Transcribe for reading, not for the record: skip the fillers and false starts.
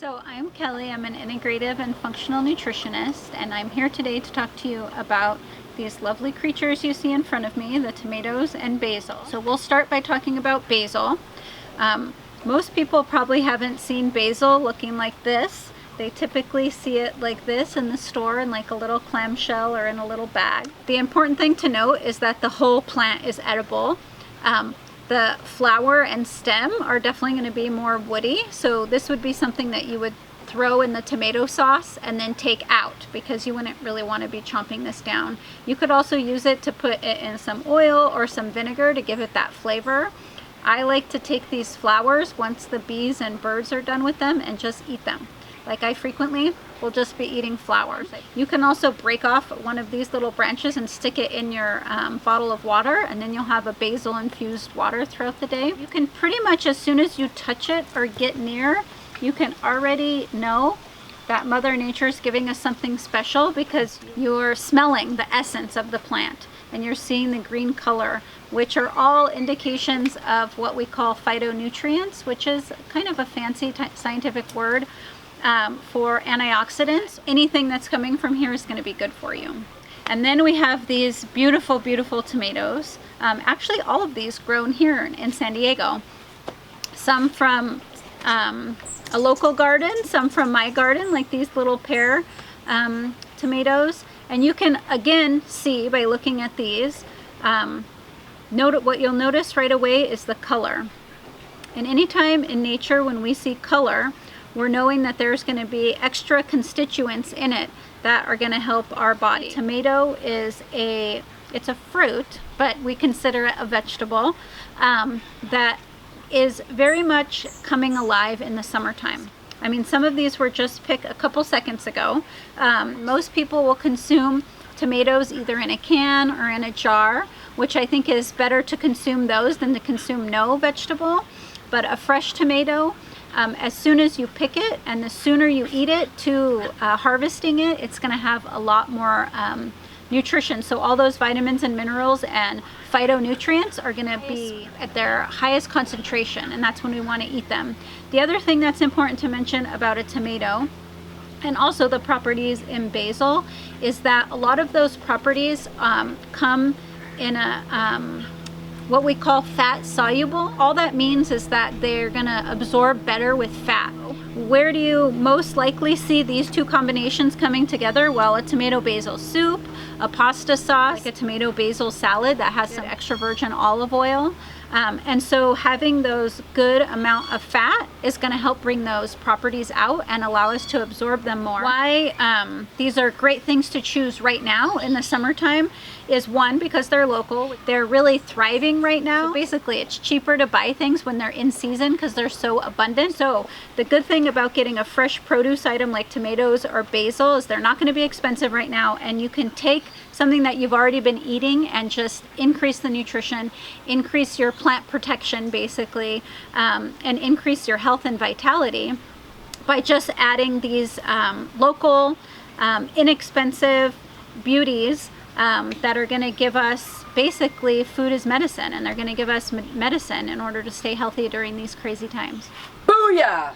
So I'm Kelly, I'm an integrative and functional nutritionist, and I'm here today to talk to you about these lovely creatures you see in front of me, the tomatoes and basil. So we'll start by talking about basil. Most people probably haven't seen basil looking like this. They typically see it like this in the store in like a little clamshell or in a little bag. The important thing to note is that the whole plant is edible. The flower and stem are definitely going to be more woody, so this would be something that you would throw in the tomato sauce and then take out because you wouldn't really want to be chomping this down. You could also use it to put it in some oil or some vinegar to give it that flavor. I like to take these flowers once the bees and birds are done with them and just eat them. Like I frequently will just be eating flowers. You can also break off one of these little branches and stick it in your bottle of water, and then you'll have a basil infused water throughout the day. You can pretty much, as soon as you touch it or get near, you can already know that Mother Nature is giving us something special because you're smelling the essence of the plant and you're seeing the green color, which are all indications of what we call phytonutrients, which is kind of a fancy scientific word for antioxidants. Anything that's coming from here is going to be good for you. And then we have these beautiful, beautiful tomatoes. Actually, all of these grown here in San Diego. Some from a local garden, some from my garden, like these little pear tomatoes. And you can again see by looking at these, what you'll notice right away is the color. And anytime in nature when we see color, we're knowing that there's going to be extra constituents in it that are going to help our body. Tomato is it's a fruit, but we consider it a vegetable that is very much coming alive in the summertime. I mean, some of these were just picked a couple seconds ago. Most people will consume tomatoes either in a can or in a jar, which I think is better to consume those than to consume no vegetable. But a fresh tomato, as soon as you pick it and the sooner you eat it to harvesting it, it's going to have a lot more nutrition. So all those vitamins and minerals and phytonutrients are going to be at their highest concentration, and that's when we want to eat them. The other thing that's important to mention about a tomato, and also the properties in basil, is that a lot of those properties come in a what we call fat soluble. All that means is that they're gonna absorb better with fat. Where do you most likely see these two combinations coming together? Well, a tomato basil soup, a pasta sauce, like a tomato basil salad that has some extra virgin olive oil. And so having those good amount of fat is going to help bring those properties out and allow us to absorb them more. Why these are great things to choose right now in the summertime is, one, because they're local. They're really thriving right now. So basically, it's cheaper to buy things when they're in season because they're so abundant. So the good thing about getting a fresh produce item like tomatoes or basil is they're not going to be expensive right now, and you can take something that you've already been eating and just increase the nutrition, increase your plant protection basically, and increase your health and vitality by just adding these local, inexpensive beauties that are going to give us, basically, food is medicine, and they're going to give us medicine in order to stay healthy during these crazy times. Booyah!